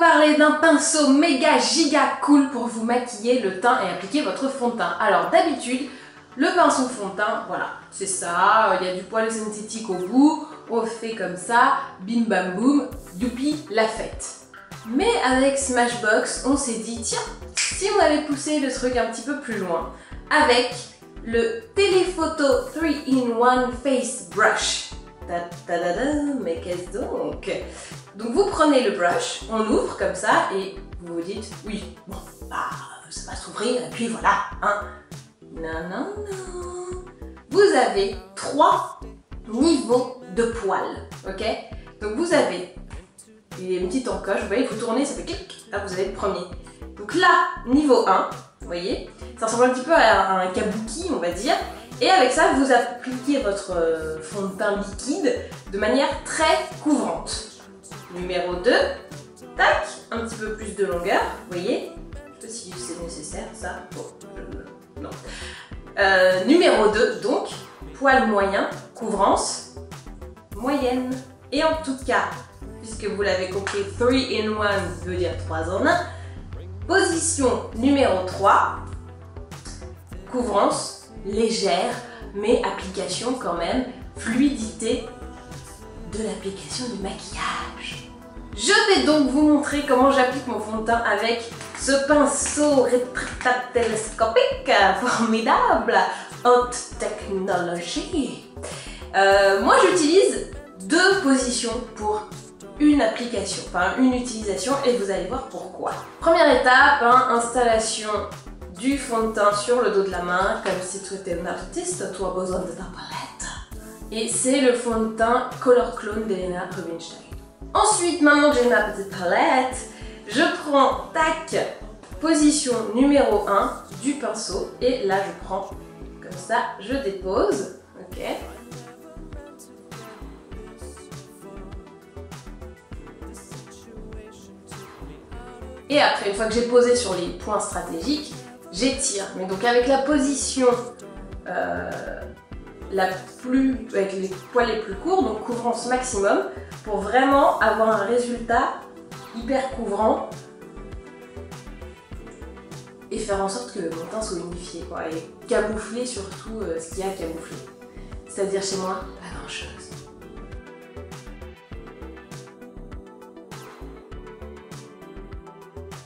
parler d'un pinceau méga giga cool pour vous maquiller le teint et appliquer votre fond de teint. Alors d'habitude, le pinceau fond de teint, voilà, c'est ça, il y a du poil synthétique au bout, on fait comme ça, bim bam boum, youpi, la fête. Mais avec Smashbox, on s'est dit, tiens, si on avait poussé le truc un petit peu plus loin, avec le Telephoto 3-in-1 Face Brush. Mais qu'est-ce donc? Donc vous prenez le brush, on l'ouvre comme ça et vous vous dites, oui, bon, bah, ça va s'ouvrir et puis voilà, hein. Non, non, non. Vous avez 3 niveaux de poils, ok? Donc vous avez une petite encoche, vous voyez, vous tournez, ça fait clic, là vous avez le premier. Donc là, niveau 1, vous voyez, ça ressemble un petit peu à un kabuki, on va dire. Et avec ça, vous appliquez votre fond de teint liquide de manière très couvrante. Numéro 2, tac, un petit peu plus de longueur, vous voyez. Je sais pas si c'est nécessaire, ça. Bon, non. Numéro 2, donc, poil moyen, couvrance moyenne. Et en tout cas, puisque vous l'avez compris, 3-in-1 veut dire 3 en 1. Position numéro 3, couvrance légère, mais application quand même, fluidité de l'application du maquillage. Je vais donc vous montrer comment j'applique mon fond de teint avec ce pinceau rétractable télescopique formidable, haute technologie. Moi j'utilise 2 positions pour une application, enfin une utilisation, et vous allez voir pourquoi. Première étape, hein, installation du fond de teint sur le dos de la main, comme si tu étais un artiste, tu as besoin de ta palette. Et c'est le fond de teint Color Clone d'Helena Rubinstein. Ensuite, maintenant que j'ai ma petite palette, je prends, tac, position numéro 1 du pinceau, et là je prends comme ça, je dépose, ok. Et après, une fois que j'ai posé sur les points stratégiques, j'étire. Mais donc avec la position avec les poils les plus courts, donc couvrance maximum, pour vraiment avoir un résultat hyper couvrant et faire en sorte que mon teint soit unifié, quoi, et camoufler surtout ce qu'il y a à camoufler. C'est-à-dire chez moi, pas grand-chose.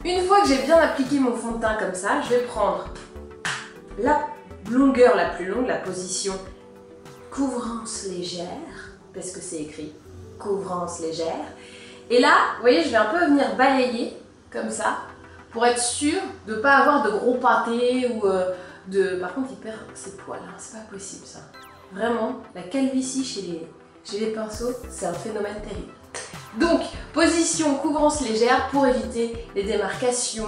Une fois que j'ai bien appliqué mon fond de teint comme ça, je vais prendre la longueur la plus longue, la position couvrance légère, parce que c'est écrit couvrance légère. Et là, vous voyez, je vais un peu venir balayer comme ça, pour être sûr de ne pas avoir de gros pâtés ou de... Par contre, il perd ses poils, hein. C'est pas possible ça. Vraiment, la calvitie chez les pinceaux, c'est un phénomène terrible. Donc, position couvrance légère pour éviter les démarcations,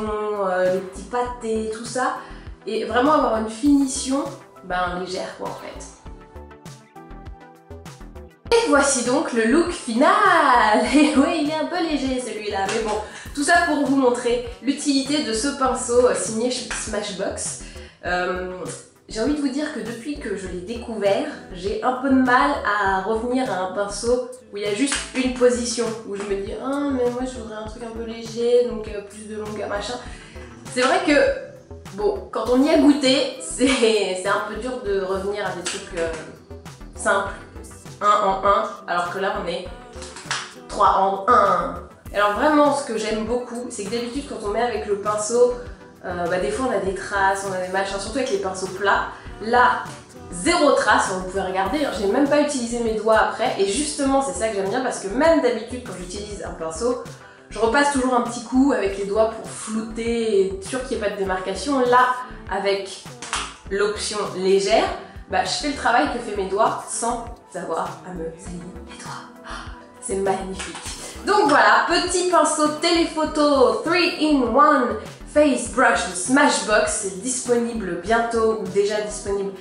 les petits pâtés, tout ça. Et vraiment avoir une finition légère, quoi, en fait. Et voici donc le look final. Et oui, il est un peu léger celui-là, mais bon. Tout ça pour vous montrer l'utilité de ce pinceau signé Smashbox. J'ai envie de vous dire que depuis que je l'ai découvert, j'ai un peu de mal à revenir à un pinceau où il y a juste une position, où je me dis « Ah, mais moi je voudrais un truc un peu léger, donc plus de longueur, machin ». C'est vrai que, bon, quand on y a goûté, c'est un peu dur de revenir à des trucs simples, 1 en 1, alors que là on est 3 en 1. Alors vraiment, ce que j'aime beaucoup, c'est que d'habitude quand on met avec le pinceau, des fois on a des traces, on a des machins, surtout avec les pinceaux plats. Là, 0 trace, vous pouvez regarder, j'ai même pas utilisé mes doigts après, et justement c'est ça que j'aime bien, parce que même d'habitude quand j'utilise un pinceau, je repasse toujours un petit coup avec les doigts pour flouter et être sûr qu'il n'y ait pas de démarcation. Là, avec l'option légère, je fais le travail que fait mes doigts sans avoir à me salir les doigts. C'est magnifique. Donc voilà, petit pinceau téléphoto 3-in-1 Face Brush de Smashbox, c'est disponible bientôt ou déjà disponible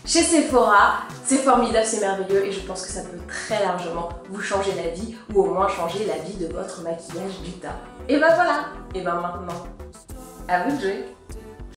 chez Sephora. C'est formidable, c'est merveilleux et je pense que ça peut très largement vous changer la vie ou au moins changer la vie de votre maquillage du teint. Et voilà, et maintenant, à vous de jouer.